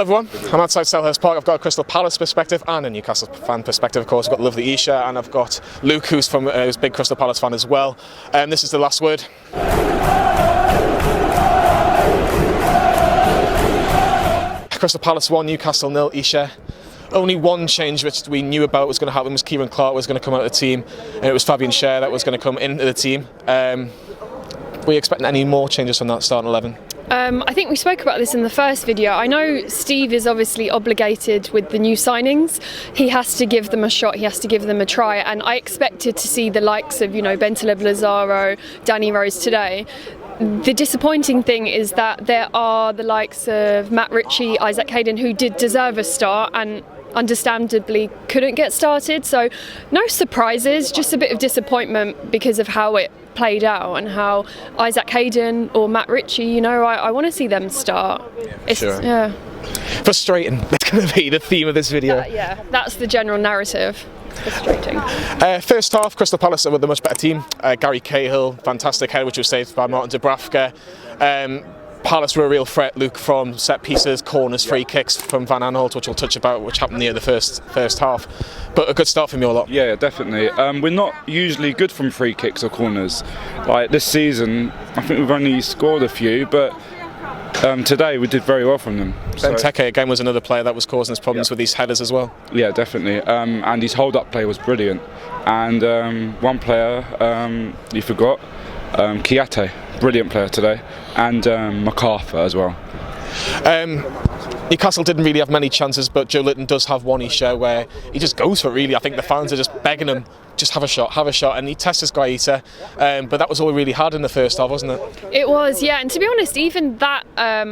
Hello everyone, I'm outside Selhurst Park. I've got a Crystal Palace perspective and a Newcastle fan perspective, of course. I've got lovely Eisha and I've got Luke, who's a big Crystal Palace fan as well. This is the last word. Crystal Palace 1, Newcastle 0, Eisha. Only one change which we knew about was going to happen was Kieran Clark was going to come out of the team, and it was Fabian Schär that was going to come into the team. Were you expecting any more changes from that starting 11? I think we spoke about this in the first video. I know Steve is obviously obligated with the new signings. He has to give them a shot, he has to give them a try, and I expected to see the likes of, Bentaleb, Lazaro, Danny Rose today. The disappointing thing is that there are the likes of Matt Ritchie, Isaac Hayden, who did deserve a start and understandably couldn't get started. So no surprises, just a bit of disappointment because of how it played out and how Isaac Hayden or Matt Ritchie, I want to see them start. Yeah. Frustrating. That's going to be the theme of this video. That's the general narrative. Frustrating. First half, Crystal Palace were the much better team. Gary Cahill, fantastic header which was saved by Martin Dubravka. Palace were a real threat, Luke, from set pieces, corners, free kicks from Van Aanholt, which we'll touch about, which happened near the first half. But a good start from your lot. Yeah, definitely. We're not usually good from free kicks or corners. Like this season, I think we've only scored a few, but today we did very well from them. Benteke again was another player that was causing us problems with these headers as well. Yeah, definitely. And his hold-up play was brilliant. And one player you forgot, Kiate, brilliant player today, and MacArthur as well. Newcastle didn't really have many chances, but Joe Linton does have one Eisha where he just goes for it really. I think the fans are just begging him, just have a shot, and he tests his guy Eisha. But that was all we really had in the first half, wasn't it? It was, yeah, and to be honest, even that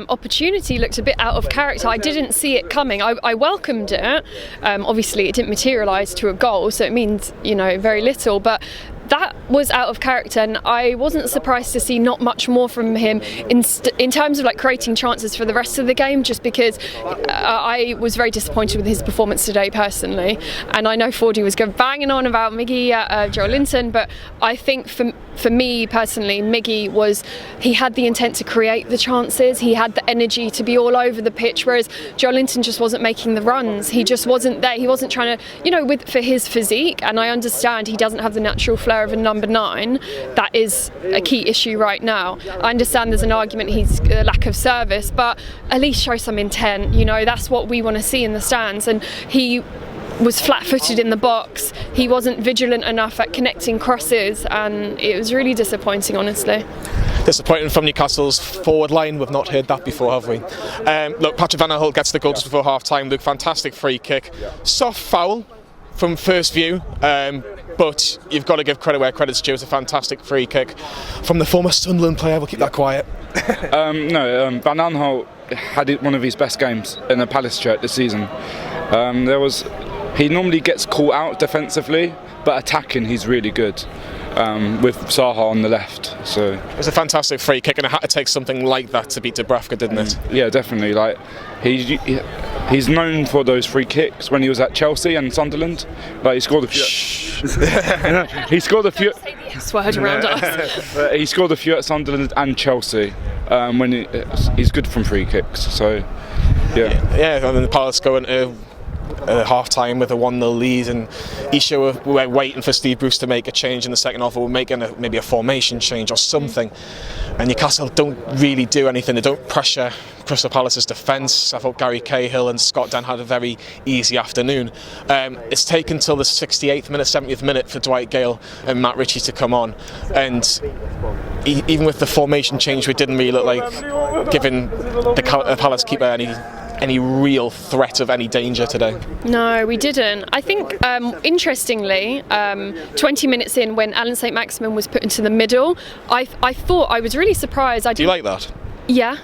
opportunity looked a bit out of character. I didn't see it coming. I welcomed it. Obviously, it didn't materialise to a goal, so it means, very little, but that was out of character, and I wasn't surprised to see not much more from him in terms of creating chances for the rest of the game, just because I was very disappointed with his performance today personally. And I know Fordy was banging on about Miggy Joe Linton, but I think for me personally, Miggy he had the intent to create the chances, he had the energy to be all over the pitch, whereas Joe Linton just wasn't making the runs. He just wasn't there. He wasn't trying to, for his physique, and I understand he doesn't have the natural flair of a number 9. That is a key issue right now. I understand there's an argument he's a lack of service, but at least show some intent. That's what we want to see in the stands, and he was flat-footed in the box. He wasn't vigilant enough at connecting crosses, and it was really disappointing, honestly. Disappointing from Newcastle's forward line. We've not heard that before, have we? Look, Patrick Van Aanholt gets the goal just before half-time. Luke, fantastic free kick. Soft foul from first view, but you've got to give credit where credit's due. It's a fantastic free kick from the former Sunderland player. We'll keep that quiet. Van Aanholt had one of his best games in a Palace shirt this season. He normally gets caught out defensively, but attacking he's really good, with Zaha on the left. So it was a fantastic free kick, and it had to take something like that to beat Dubravka, didn't it? Yeah, definitely. He's known for those free kicks when he was at Chelsea and Sunderland. He scored a few. He scored a few. Around us. He scored a few at Sunderland and Chelsea. When he's good from free kicks. So yeah. And then the Palace going half-time with a 1-0 lead, and Eisha were waiting for Steve Bruce to make a change in the second half, or making maybe a formation change or something, and Newcastle don't really do anything. They don't pressure Crystal Palace's defence. I thought Gary Cahill and Scott Dunn had a very easy afternoon. It's taken till the 68th minute, 70th minute for Dwight Gale and Matt Ritchie to come on, and even with the formation change, we didn't really look like giving the Palace keeper any real threat of any danger today. No, we didn't. I think, interestingly, 20 minutes in, when Alan Saint-Maximin was put into the middle, I thought, I was really surprised. Do you like that? Yeah,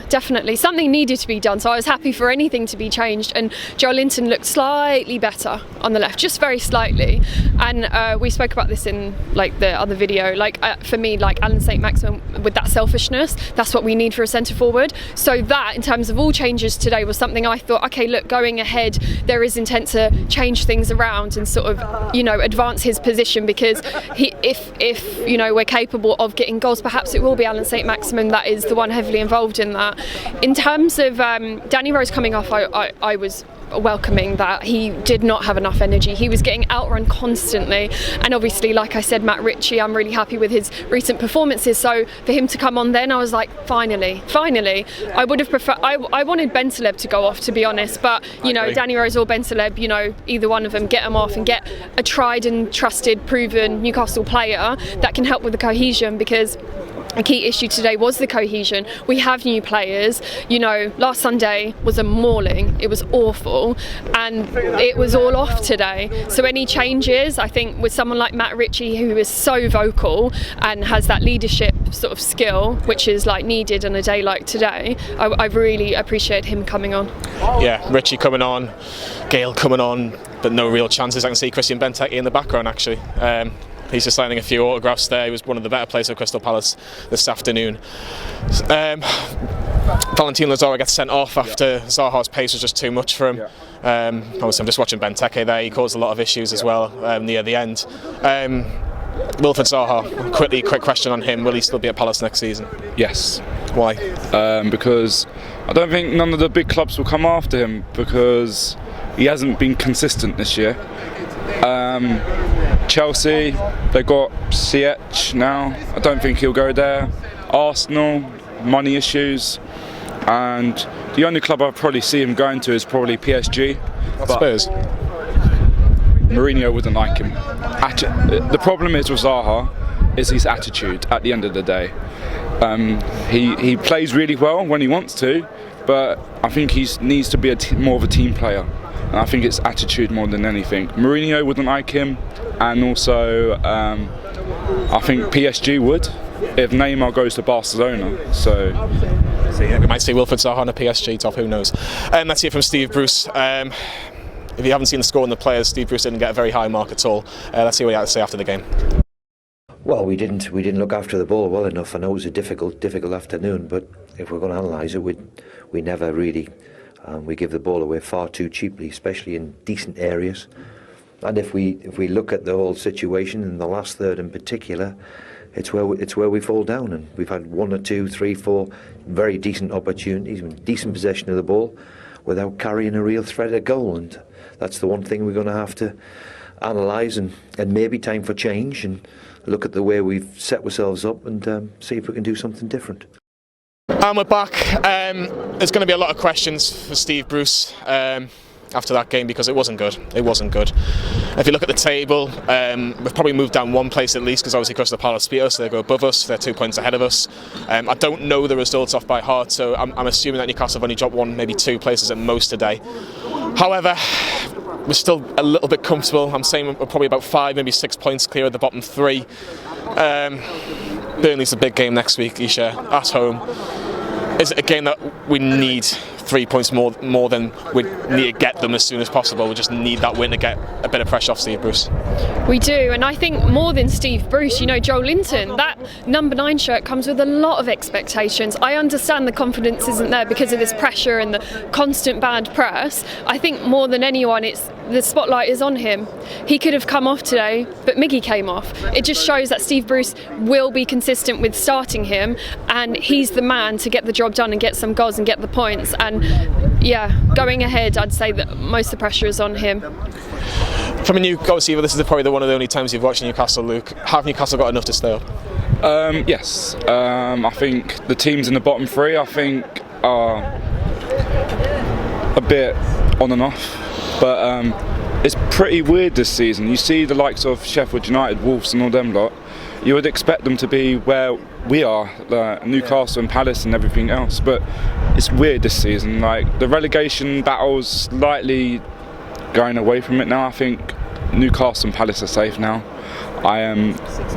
definitely. Something needed to be done, so I was happy for anything to be changed. And Joe Linton looked slightly better on the left, just very slightly. And we spoke about this in the other video. For me, Alan Saint-Maximin with that selfishness, that's what we need for a centre forward. So that, in terms of all changes today, was something I thought, okay, look, going ahead, there is intent to change things around and sort of, advance his position, because if we're capable of getting goals, perhaps it will be Alan Saint-Maximin that is the one heavily deeply involved in that. In terms of Danny Rose coming off, I was welcoming that. He did not have enough energy. He was getting outrun constantly, and obviously, like I said, Matt Ritchie, I'm really happy with his recent performances, so for him to come on then, I was like, finally. I would have preferred, I wanted Bentaleb to go off, to be honest, but you know, Danny Rose or Bentaleb, you know, either one of them, get them off and get a tried and trusted, proven Newcastle player that can help with the cohesion, because a key issue today was the cohesion. We have new players. You know, last Sunday was a mauling. It was awful, and it was all off today. So any changes, I think, with someone like Matt Ritchie, who is so vocal and has that leadership sort of skill, which is like needed on a day like today, I really appreciate him coming on. Yeah, Ritchie coming on, Gale coming on, but no real chances. I can see Christian Benteke in the background actually. He's just signing a few autographs there. He was one of the better players at Crystal Palace this afternoon. Valentino Lazaro gets sent off after Zaha's pace was just too much for him. Obviously, I'm just watching Benteke there. He caused a lot of issues as well near the end. Wilfried Zaha, quick question on him. Will he still be at Palace next season? Yes. Why? Because I don't think none of the big clubs will come after him, because he hasn't been consistent this year. Chelsea, they got Ziyech now. I don't think he'll go there. Arsenal, money issues, and the only club I'd probably see him going to is probably PSG. Spurs. Mourinho wouldn't like him. The problem is with Zaha is his attitude at the end of the day. He plays really well when he wants to, but I think he needs to be more of a team player. And I think it's attitude more than anything. Mourinho wouldn't like him, and also I think PSG would if Neymar goes to Barcelona. So yeah, we might see Wilfried Zaha on a PSG top, who knows. Let's hear from Steve Bruce. If you haven't seen the score and the players, Steve Bruce didn't get a very high mark at all. Let's see what he had to say after the game. Well, we didn't look after the ball well enough. I know it was a difficult afternoon, but if we're going to analyse it, we never really. We give the ball away far too cheaply, especially in decent areas. And if we look at the whole situation in the last third in particular, it's where we fall down. And we've had 1 or 2, 3, 4 very decent opportunities, decent possession of the ball, without carrying a real threat at goal. And that's the one thing we're going to have to analyse, and maybe time for change, and look at the way we've set ourselves up and see if we can do something different. And we're back. There's going to be a lot of questions for Steve Bruce after that game, because it wasn't good. If you look at the table, we've probably moved down one place at least, because obviously Crystal Palace beat us, so they go above us, they're 2 points ahead of us. I don't know the results off by heart, so I'm assuming that Newcastle have only dropped 1, maybe 2 places at most today. However, we're still a little bit comfortable. I'm saying we're probably about 5, maybe 6 points clear of the bottom 3. Burnley's a big game next week, Eisha, at home. Is it a game that we need 3 points more than we need to get them as soon as possible? We just need that win to get a bit of pressure off Steve Bruce. We do, and I think more than Steve Bruce, you know, Joel Linton, that number 9 shirt comes with a lot of expectations. I understand the confidence isn't there because of this pressure and the constant bad press. I think more than anyone, the spotlight is on him. He could have come off today, but Miggy came off. It just shows that Steve Bruce will be consistent with starting him, and he's the man to get the job done and get some goals and get the points. And yeah, going ahead, I'd say that most of the pressure is on him. From a new goalkeeper, this is probably one of the only times you've watched Newcastle, Luke. Have Newcastle got enough to stay up? Yes. I think the teams in the bottom 3, I think, are a bit on and off. But it's pretty weird this season. You see the likes of Sheffield United, Wolves and all them lot. You would expect them to be where we are, Newcastle and Palace and everything else. But it's weird this season. Like, the relegation battle's slightly going away from it now. I think Newcastle and Palace are safe now. I am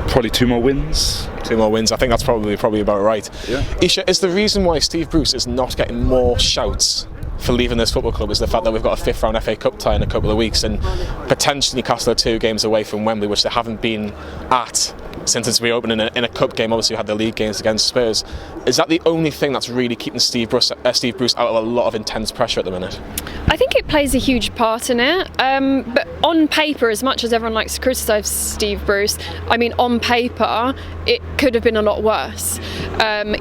probably 2 more wins. 2 more wins. I think that's probably about right. Yeah. Eisha, is the reason why Steve Bruce is not getting more shouts for leaving this football club is the fact that we've got a 5th round FA Cup tie in a couple of weeks, and potentially Newcastle are 2 games away from Wembley, which they haven't been at since it's reopened in a cup game. Obviously, we had the league games against Spurs. Is that the only thing that's really keeping Steve Bruce out of a lot of intense pressure at the minute? I think it plays a huge part in it, but on paper, as much as everyone likes to criticise Steve Bruce, I mean, on paper, it could have been a lot worse.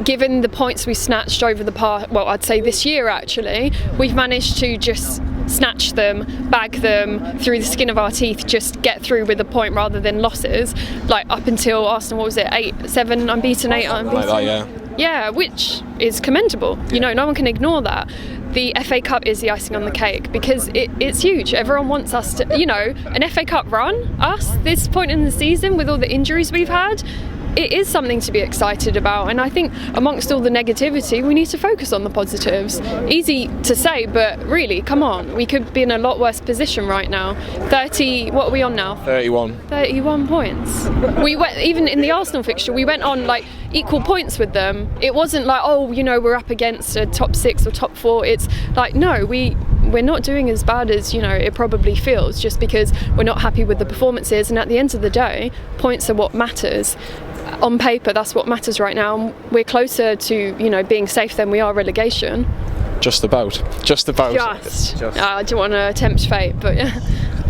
Given the points we snatched over the past, well, I'd say this year actually, we've managed to just snatch them, bag them through the skin of our teeth, just get through with a point rather than losses. Like up until Arsenal, what was it, 7 unbeaten, 8 unbeaten? Like that, yeah. Yeah, which is commendable. You know, no one can ignore that. The FA Cup is the icing on the cake because it's huge. Everyone wants us to, you know, an FA Cup run, us, this point in the season with all the injuries we've had, it is something to be excited about. And I think amongst all the negativity, we need to focus on the positives. Easy to say, but really, come on, we could be in a lot worse position right now. 30, what are we on now? 31 points. We went, even in the Arsenal fixture, we went on like equal points with them. It wasn't like, oh, you know, we're up against a top 6 or top 4. It's like, no, we're not doing as bad as, you know, it probably feels, just because we're not happy with the performances. And at the end of the day, points are what matters. On paper, that's what matters right now. We're closer to, you know, being safe than we are relegation. Just about. I don't want to tempt fate, but yeah.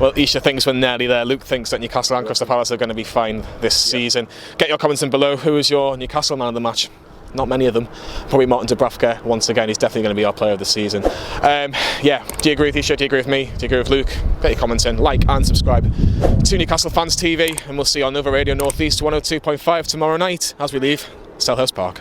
Well, Eisha thinks we're nearly there. Luke thinks that Newcastle and Crystal Palace are going to be fine this season. Get your comments in below. Who is your Newcastle man of the match? Not many of them. Probably Martin Dubravka. Once again, he's definitely going to be our player of the season. Yeah, do you agree with Eisha? Do you agree with me? Do you agree with Luke? Get your comments in, like and subscribe to Newcastle Fans TV, and we'll see you on Nova Radio North East 102.5 tomorrow night as we leave Selhurst Park.